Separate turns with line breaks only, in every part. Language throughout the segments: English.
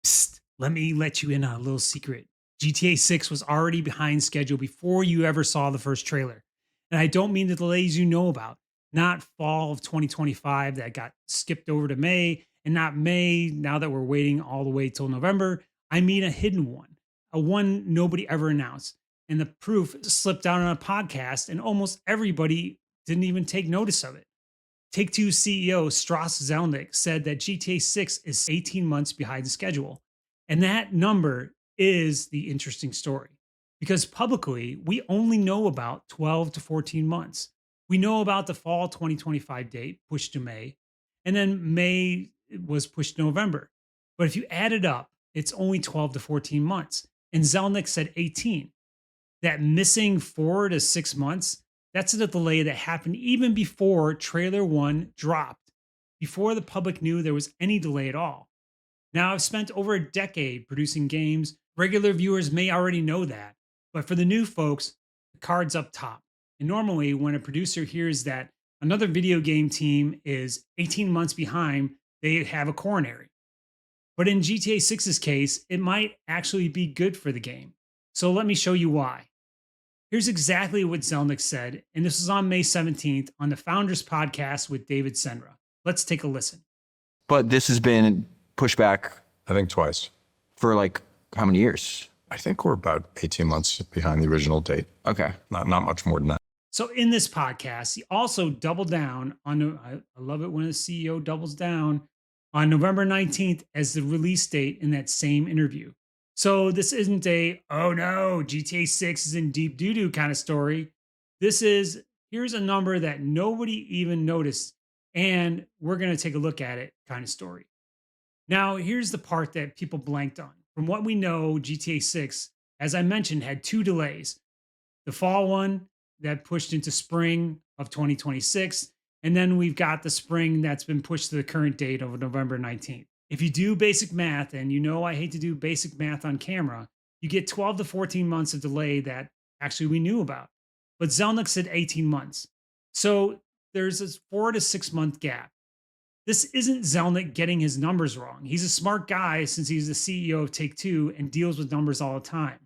Psst, let me let you in on a little secret. GTA 6 was already behind schedule before you ever saw the first trailer. And I don't mean the delays you know about, not fall of 2025 that got skipped over to May, and not May now that we're waiting all the way till November. I mean a hidden one, a one nobody ever announced. And the proof slipped out on a podcast, and almost everybody didn't even take notice of it. Take Two CEO Strauss Zelnick said that GTA 6 is 18 months behind schedule. And that number is the interesting story because publicly, we only know about 12 to 14 months. We know about the fall 2025 date pushed to May, and then May was pushed to November. But if you add it up, it's only 12 to 14 months. And Zelnick said 18. That missing 4 to 6 months, that's a delay that happened even before trailer one dropped, before the public knew there was any delay at all. Now, I've spent over a decade producing games. Regular viewers may already know that, but for the new folks, the card's up top. And normally, when a producer hears that another video game team is 18 months behind, they have a coronary. But in GTA 6's case, it might actually be good for the game. So let me show you why. Here's exactly what Zelnick said, and this was on May 17th on the Founders Podcast with David Senra. Let's take a listen.
But this has been pushed back
I think twice.
for like how many years?
I think we're about 18 months behind the original date.
Okay.
Not much more than that.
So in this podcast, he also doubled down on, I love it when a CEO doubles down on November 19th as the release date in that same interview. So this isn't a, oh no, GTA 6 is in deep doo-doo kind of story. This is, here's a number that nobody even noticed, and we're going to take a look at it kind of story. Now, here's the part that people blanked on. From what we know, GTA 6, as I mentioned, had two delays. The fall one that pushed into spring of 2026, and then we've got the spring that's been pushed to the current date of November 19th. If you do basic math, and you know I hate to do basic math on camera, you get 12 to 14 months of delay that actually we knew about. But Zelnick said 18 months. So there's a 4 to 6 month gap. This isn't Zelnick getting his numbers wrong. He's a smart guy since he's the CEO of Take Two and deals with numbers all the time.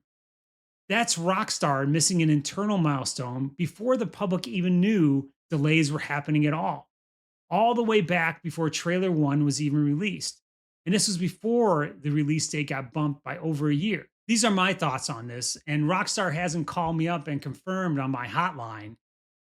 That's Rockstar missing an internal milestone before the public even knew delays were happening at all the way back before trailer one was even released. And this was before the release date got bumped by over a year. These are my thoughts on this, and Rockstar hasn't called me up and confirmed on my hotline,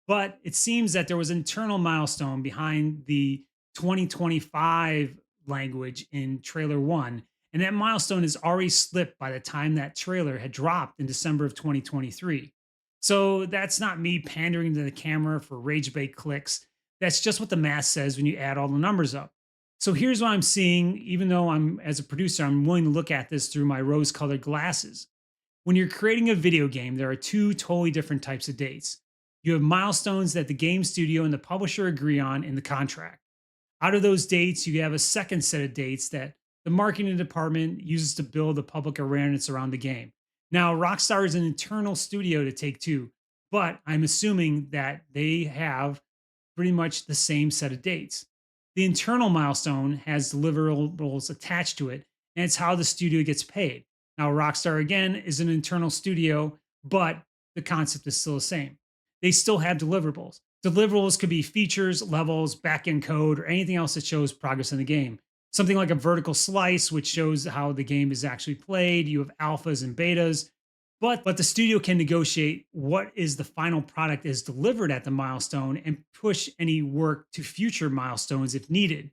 but it seems that there was an internal milestone behind the 2025 language in trailer one. And that milestone is already slipped by the time that trailer had dropped in December of 2023. So that's not me pandering to the camera for rage bait clicks. That's just what the math says when you add all the numbers up. So here's what I'm seeing, even though as a producer, I'm willing to look at this through my rose colored glasses. When you're creating a video game, there are two totally different types of dates. You have milestones that the game studio and the publisher agree on in the contract. Out of those dates, you have a second set of dates that the marketing department uses to build the public awareness around the game. Now, Rockstar is an internal studio to Take Two, but I'm assuming that they have pretty much the same set of dates. The internal milestone has deliverables attached to it, and it's how the studio gets paid. Now, Rockstar, again, is an internal studio, but the concept is still the same. They still have deliverables. Deliverables could be features, levels, backend code, or anything else that shows progress in the game. Something like a vertical slice, which shows how the game is actually played. You have alphas and betas, but the studio can negotiate what is the final product is delivered at the milestone and push any work to future milestones if needed.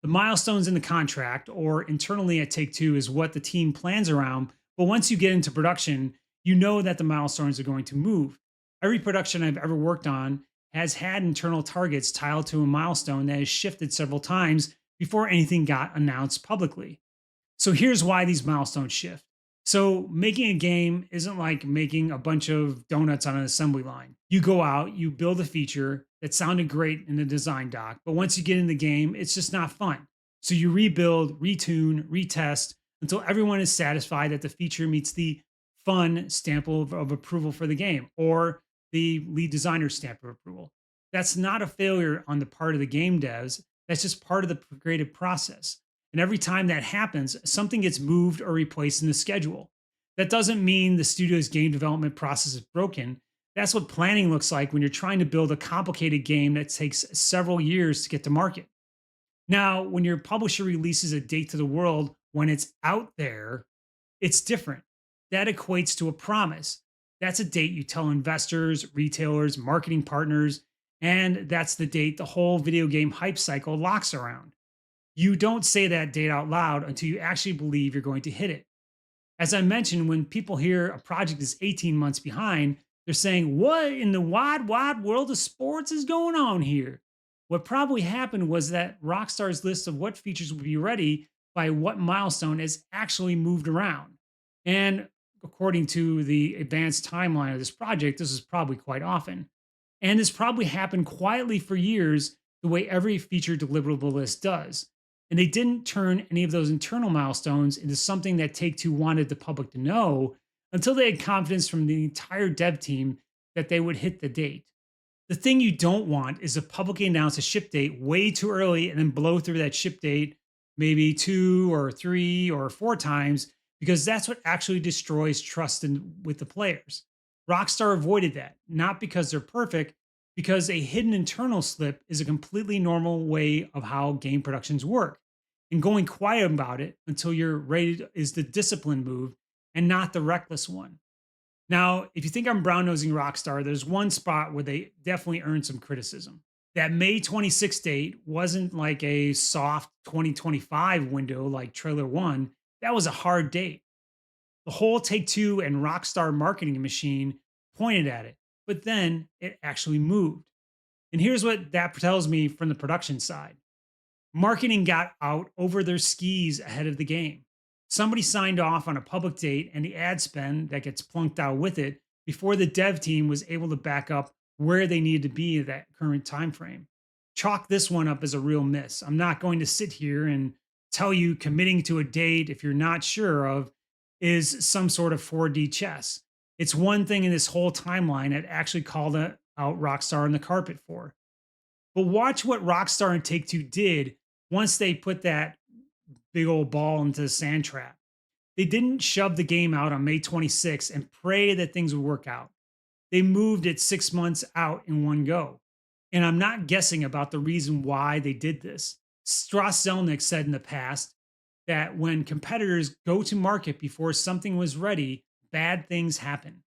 The milestones in the contract or internally at Take Two is what the team plans around, but once you get into production, you know that the milestones are going to move. Every production I've ever worked on has had internal targets tied to a milestone that has shifted several times before anything got announced publicly. So here's why these milestones shift. So making a game isn't like making a bunch of donuts on an assembly line. You go out, you build a feature that sounded great in the design doc, but once you get in the game, it's just not fun. So you rebuild, retune, retest until everyone is satisfied that the feature meets the fun stamp of approval for the game or the lead designer's stamp of approval. That's not a failure on the part of the game devs. That's just part of the creative process. And every time that happens, something gets moved or replaced in the schedule. That doesn't mean the studio's game development process is broken. That's what planning looks like when you're trying to build a complicated game that takes several years to get to market. Now, when your publisher releases a date to the world when it's out there, it's different. That equates to a promise. That's a date you tell investors, retailers, marketing partners, and that's the date the whole video game hype cycle locks around. You don't say that date out loud until you actually believe you're going to hit it. As I mentioned, when people hear a project is 18 months behind, they're saying, "What in the wide, wide world of sports is going on here?" What probably happened was that Rockstar's list of what features would be ready by what milestone is actually moved around. And according to the advanced timeline of this project, this is probably quite often. And this probably happened quietly for years, the way every feature deliverable list does. And they didn't turn any of those internal milestones into something that Take Two wanted the public to know until they had confidence from the entire dev team that they would hit the date. The thing you don't want is to publicly announce a ship date way too early and then blow through that ship date maybe two or three or four times, because that's what actually destroys trust with the players. Rockstar avoided that, not because they're perfect, because a hidden internal slip is a completely normal way of how game productions work. And going quiet about it until you're ready is the disciplined move and not the reckless one. Now, if you think I'm brown nosing Rockstar, there's one spot where they definitely earned some criticism. That May 26th date wasn't like a soft 2025 window like trailer one. That was a hard date. The whole Take Two and Rockstar marketing machine pointed at it, but then it actually moved. And here's what that tells me from the production side: marketing got out over their skis ahead of the game. Somebody signed off on a public date and the ad spend that gets plunked out with it before the dev team was able to back up where they needed to be at that current time frame. Chalk this one up as a real miss. I'm not going to sit here and tell you committing to a date if you're not sure of is some sort of 4D chess. It's one thing in this whole timeline that actually called out Rockstar on the carpet for. But watch what Rockstar and Take Two did once they put that big old ball into the sand trap. They didn't shove the game out on May 26th and pray that things would work out. They moved it 6 months out in one go. And I'm not guessing about the reason why they did this. Strauss Zelnick said in the past that when competitors go to market before something was ready, bad things happen.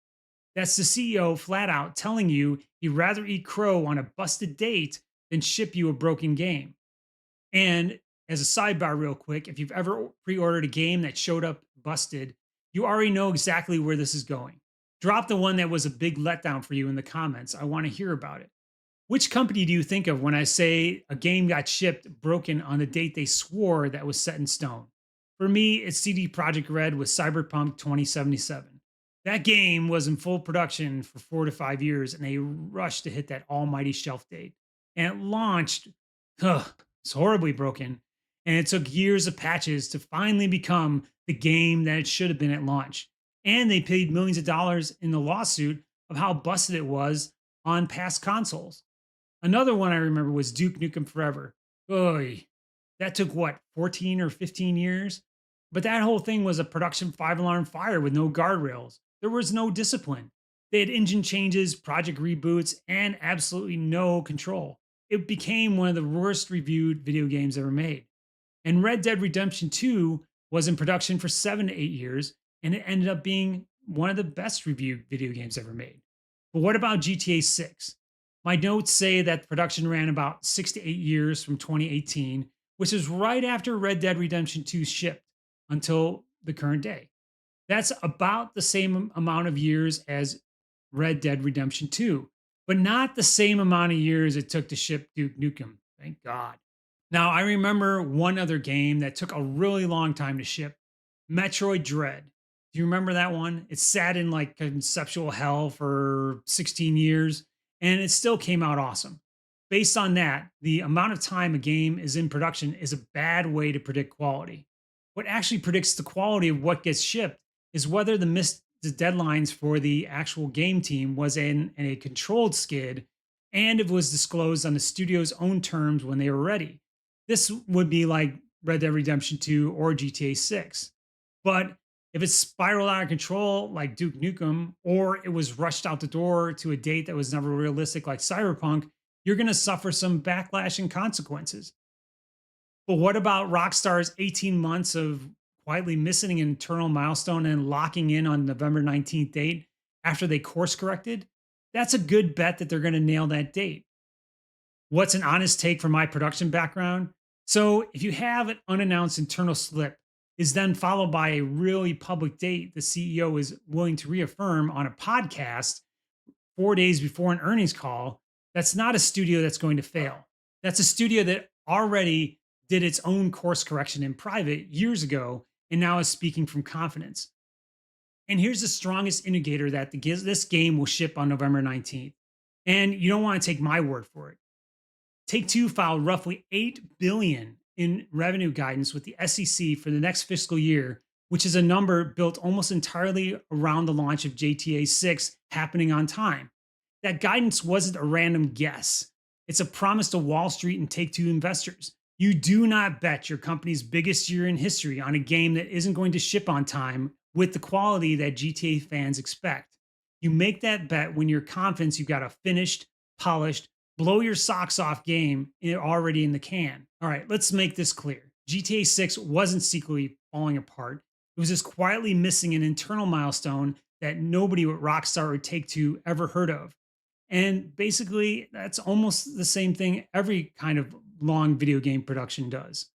That's the CEO flat out telling you he'd rather eat crow on a busted date than ship you a broken game. And as a sidebar, real quick, if you've ever pre ordered a game that showed up busted, you already know exactly where this is going. Drop the one that was a big letdown for you in the comments. I want to hear about it. Which company do you think of when I say a game got shipped broken on the date they swore that was set in stone? For me, it's CD Projekt Red with Cyberpunk 2077. That game was in full production for 4 to 5 years, and they rushed to hit that almighty shelf date. And it launched, it's horribly broken. And it took years of patches to finally become the game that it should have been at launch. And they paid millions of dollars in the lawsuit of how busted it was on past consoles. Another one I remember was Duke Nukem Forever. Oy, that took what, 14 or 15 years? But that whole thing was a production five-alarm fire with no guardrails. There was no discipline. They had engine changes, project reboots, and absolutely no control. It became one of the worst reviewed video games ever made. And Red Dead Redemption 2 was in production for 7 to 8 years, and it ended up being one of the best reviewed video games ever made. But what about GTA 6? My notes say that production ran about 6 to 8 years from 2018, which is right after Red Dead Redemption 2 shipped until the current day. That's about the same amount of years as Red Dead Redemption 2, but not the same amount of years it took to ship Duke Nukem. Thank God. Now, I remember one other game that took a really long time to ship: Metroid Dread. Do you remember that one? It sat in like conceptual hell for 16 years and it still came out awesome. Based on that, the amount of time a game is in production is a bad way to predict quality. What actually predicts the quality of what gets shipped is whether the deadlines for the actual game team was in a controlled skid and it was disclosed on the studio's own terms when they were ready. This would be like Red Dead Redemption 2 or GTA 6. But if it's spiraled out of control like Duke Nukem, or it was rushed out the door to a date that was never realistic like Cyberpunk, you're going to suffer some backlash and consequences. But what about Rockstar's 18 months of quietly missing an internal milestone and locking in on November 19th date after they course corrected? That's a good bet that they're going to nail that date. What's an honest take from my production background? So, if you have an unannounced internal slip, is then followed by a really public date the CEO is willing to reaffirm on a podcast 4 days before an earnings call, that's not a studio that's going to fail. That's a studio that already did its own course correction in private years ago and now is speaking from confidence. And here's the strongest indicator that this game will ship on November 19th. And you don't want to take my word for it. Take Two filed roughly 8 billion in revenue guidance with the SEC for the next fiscal year, which is a number built almost entirely around the launch of GTA 6 happening on time. That guidance wasn't a random guess. It's a promise to Wall Street and Take Two investors. You do not bet your company's biggest year in history on a game that isn't going to ship on time with the quality that GTA fans expect. You make that bet when you're confident you've got a finished, polished, blow your socks off game already in the can. All right, let's make this clear. GTA 6 wasn't secretly falling apart. It was just quietly missing an internal milestone that nobody with Rockstar or Take Two ever heard of. And basically, that's almost the same thing every kind of long video game production does.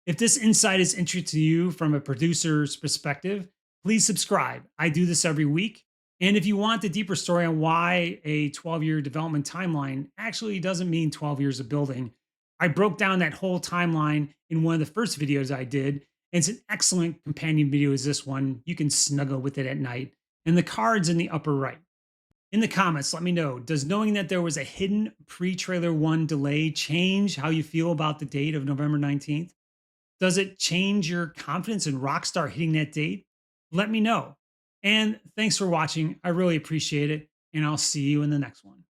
If this insight is interesting to you from a producer's perspective, please subscribe. I do this every week. And if you want the deeper story on why a 12-year development timeline actually doesn't mean 12 years of building, I broke down that whole timeline in one of the first videos I did. And it's an excellent companion video as this one. You can snuggle with it at night. And the card's in the upper right. In the comments, let me know, does knowing that there was a hidden pre-trailer 1 delay change how you feel about the date of November 19th? Does it change your confidence in Rockstar hitting that date? Let me know. And thanks for watching. I really appreciate it. And I'll see you in the next one.